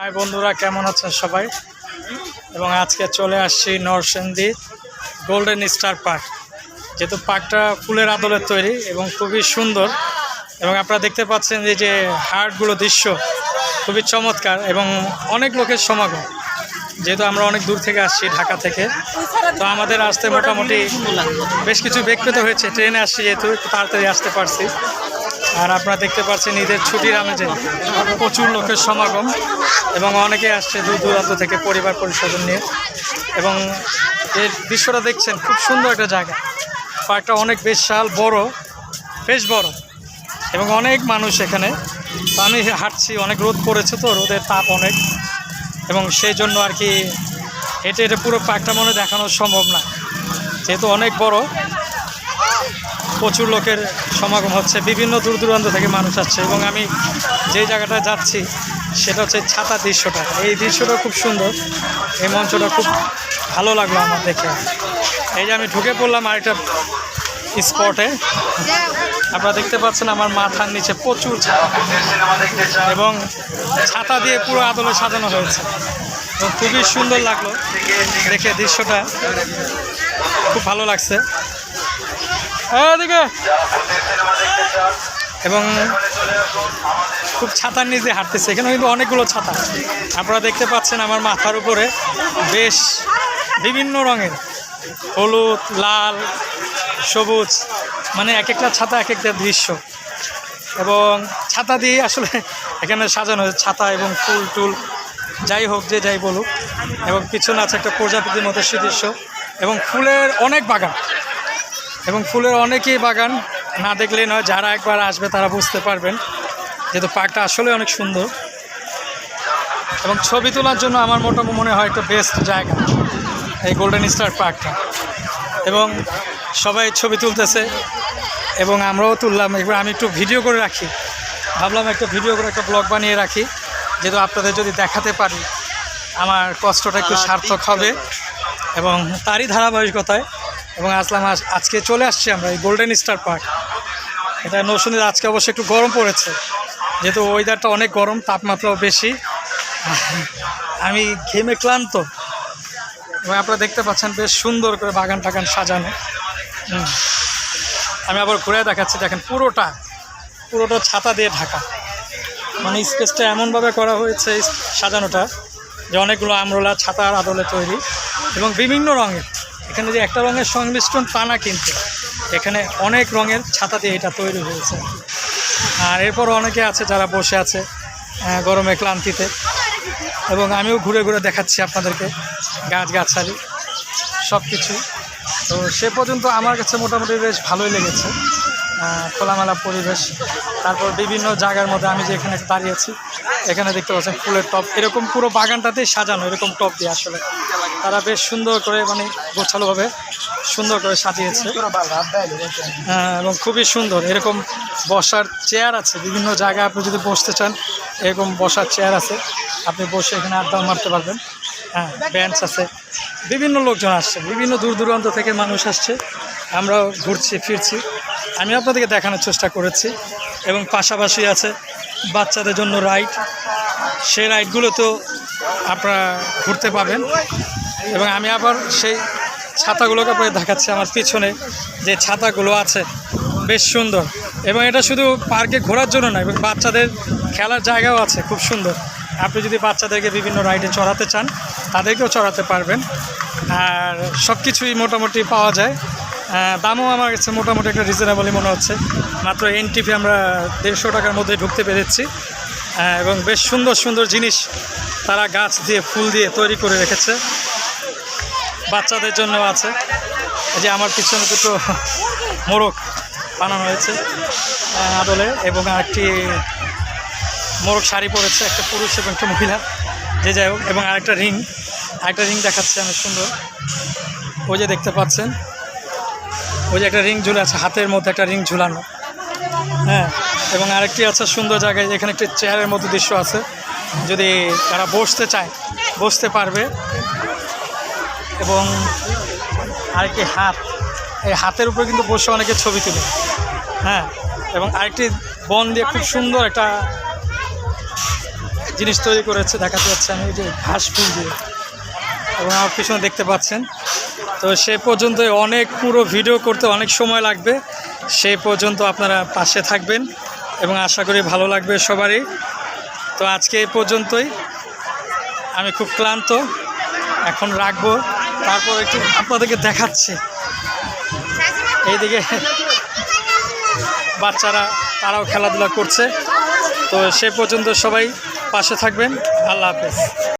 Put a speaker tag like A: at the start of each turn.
A: High বন্ধুরা, কেমন আছেন সবাই? এবং আজকে চলে আসছি নরসিংদী গোল্ডেন স্টার পার্ক। যেহেতু পার্কটা ফুলের আদলে তৈরি এবং খুবই সুন্দর, এবং আপনারা দেখতে পাচ্ছেন যে হাটগুলো দৃশ্য খুবই চমৎকার এবং অনেক লোকের সমাগম। যেহেতু আমরা অনেক দূর থেকে আসছি, ঢাকা থেকে, তো আমাদের আসতে মোটামুটি বেশ কিছু বেগ পেতে হয়েছে। ট্রেনে আসছি যেহেতু একটু তাড়াতাড়ি আসতে পারছি। আর আপনারা দেখতে পাচ্ছেন ঈদের ছুটির আমেজে প্রচুর লোকের সমাগম, এবং অনেকে আসছে দূর দূরান্ত থেকে পরিবার পরিস্বজন নিয়ে। এবং এর দৃশ্যটা দেখছেন, খুব সুন্দর একটা জায়গা। পার্কটা অনেক বিশাল বড়, বেশ বড়, এবং অনেক মানুষ এখানে। তো আমি হাঁটছি, অনেক রোদ পড়েছে, তো রোদের তাপ অনেক, এবং সেই জন্য আর কি হেঁটে হেঁটে পুরো পার্কটা মনে দেখানো সম্ভব না, যেহেতু অনেক বড়। প্রচুর লোকের সমাগম হচ্ছে, বিভিন্ন দূর দূরান্ত থেকে মানুষ আসছে। এবং আমি যেই জায়গাটায় যাচ্ছি সেটা হচ্ছে ছাতা দৃশ্যটা। এই দৃশ্যটা খুব সুন্দর, এই মঞ্চটা খুব ভালো লাগলো আমার দেখে। এই যে আমি ঢুকে পড়লাম আরেকটা স্পটে। আপনারা দেখতে পাচ্ছেন আমার মাথার নিচে প্রচুর ছাতা, এবং ছাতা দিয়ে পুরো আদলে সাজানো হয়েছে, এবং খুবই সুন্দর লাগলো দেখে। দৃশ্যটা খুব ভালো লাগছে এদিকে, এবং খুব ছাতার নিচে হাঁটতেছে। এখানে কিন্তু অনেকগুলো ছাতা আপনারা দেখতে পাচ্ছেন আমার মাথার উপরে, বেশ বিভিন্ন রঙের, হলুদ, লাল, সবুজ, মানে এক একটা ছাতা এক একটা দৃশ্য। এবং ছাতা দিয়ে আসলে এখানে সাজানো হয়েছে, ছাতা এবং ফুল টুল, যাই হোক, যে যাই বলুক। এবং পিছনে আছে একটা প্রজাপতির মতো দৃশ্য, এবং ফুলের অনেক বাগান, এবং ফুলের অনেকই বাগান। না দেখলেই নয়, যারা একবার আসবে তারা বুঝতে পারবেন, যেহেতু পার্কটা আসলে অনেক সুন্দর। এবং ছবি তোলার জন্য আমার মোটামুটি মনে হয় একটা বেস্ট জায়গা এই গোল্ডেন স্টার পার্কটা। এবং সবাই ছবি তুলতেছে, এবং আমরাও তুললাম। এবার আমি একটু ভিডিও করে রাখি, ভাবলাম একটা ভিডিও করে একটা ব্লগ বানিয়ে রাখি, যেহেতু আপনাদের যদি দেখাতে পারি আমার কষ্টটা একটু সার্থক হবে। এবং তারই ধারাবাহিকতায় এবং আজকে চলে আসছি আমরা এই গোল্ডেন স্টার পার্ক। এটা নরসিংদীতে আজকে অবশ্যই একটু গরম পড়েছে, যেহেতু ওয়েদারটা অনেক গরম, তাপমাত্রাও বেশি। আমি ঘেমে ক্লান্ত, এবং আপনারা দেখতে পাচ্ছেন বেশ সুন্দর করে বাগান টাগান সাজানো। আমি আবার ঘুরে দেখাচ্ছি, দেখেন পুরোটা ছাতা দিয়ে ঢাকা। মানে স্পেসটা এমনভাবে করা হয়েছে সাজানোটা, যে অনেকগুলো আমরোলা ছাতার আদলে তৈরি, এবং বিভিন্ন রঙের। এখানে যে একটা রঙের সংমিশ্রণ তা না, কিন্তু এখানে অনেক রঙের ছাতা দিয়ে এটা তৈরি হয়েছে। আর এরপর অনেকে আছে যারা বসে আছে গরমে ক্লান্তিতে, এবং আমিও ঘুরে ঘুরে দেখাচ্ছি আপনাদেরকে গাছগাছালি সব কিছু। তো সে পর্যন্ত আমার কাছে মোটামুটি বেশ ভালোই লেগেছে, খোলামেলা পরিবেশ। তারপর বিভিন্ন জায়গার মধ্যে আমি যে এখানে দাঁড়িয়েছি, এখানে দেখতে পাচ্ছেন ফুলের টব, এরকম পুরো বাগানটাতেই সাজানো এরকম টব দিয়ে। আসলে তারা বেশ সুন্দর করে, মানে গোছালোভাবে সুন্দর করে সাজিয়েছে, এবং খুবই সুন্দর। এরকম বসার চেয়ার আছে বিভিন্ন জায়গায়, আপনি যদি বসতে চান এরকম বসার চেয়ার আছে, আপনি বসে এখানে আড্ডা মারতে পারবেন। হ্যাঁ, বেঞ্চ আছে, বিভিন্ন লোকজন আসছে, বিভিন্ন দূর দূরান্ত থেকে মানুষ আসছে। আমরাও ঘুরছি ফিরছি, আমি আপনাদেরকে দেখানোর চেষ্টা করেছি। এবং পাশাপাশি আছে বাচ্চাদের জন্য রাইড, সেই রাইডগুলো তো আপনারা ঘুরতে পাবেন। এবং আমি আবার সেই ছাতাগুলোকে আপনাদের দেখাচ্ছি। আমার পিছনে যে ছাতাগুলো আছে বেশ সুন্দর, এবং এটা শুধু পার্কে ঘোরার জন্য নয়, এবং বাচ্চাদের খেলার জায়গাও আছে খুব সুন্দর। আপনি যদি বাচ্চাদেরকে বিভিন্ন রাইডে চড়াতে চান তাদেরকেও চড়াতে পারবেন। আর সব কিছুই মোটামুটি পাওয়া যায়, দামও আমার কাছে মোটামুটি একটা রিজনেবলই মনে হচ্ছে। মাত্র এন্ট্রি আমরা 150 টাকার মধ্যে ঢুকতে পেরেছি। এবং বেশ সুন্দর সুন্দর জিনিস তারা গাছ দিয়ে ফুল দিয়ে তৈরি করে রেখেছে, বাচ্চাদের জন্য আছে। এই যে আমার পিছনে দুটো মোরগ বানানো হয়েছে আদলে, এবং আরেকটি মোরগ শাড়ি পরেছে, একটা পুরুষ এবং একটা মহিলা, যে যাই হোক। এবং আরেকটা রিং দেখাচ্ছে আমি সুন্দর, ওই যে দেখতে পাচ্ছেন, ওই যে একটা রিং ঝুলে আছে, হাতের মধ্যে একটা রিং ঝুলানো। হ্যাঁ, এবং আরেকটি আছে সুন্দর জায়গায়, এখানে একটি চেয়ারের মতো দৃশ্য আছে, যদি তারা বসতে চায় বসতে পারবে। এবং আরেকটি এই হাতের উপরে কিন্তু বসে অনেকে ছবি তুলে। হ্যাঁ, এবং আরেকটি বন দিয়ে খুব সুন্দর একটা জিনিস তৈরি করেছে, দেখাতে যাচ্ছে আমি, ওই যে ঘাস ফুল দিয়ে, এবং আমার পিছনে দেখতে পাচ্ছেন। তো সে পর্যন্ত অনেক পুরো ভিডিও করতে অনেক সময় লাগবে, সেই পর্যন্ত আপনারা পাশে থাকবেন এবং আশা করি ভালো লাগবে সবারই। তো আজকে এই পর্যন্তই, আমি খুব ক্লান্ত, এখন রাখবো, তারপর একটু আপনাদেরকে দেখাচ্ছি। এইদিকে বাচ্চারা তারাও খেলাধুলা করছে। তো সে পর্যন্ত সবাই পাশে থাকবেন। আল্লাহ হাফেজ।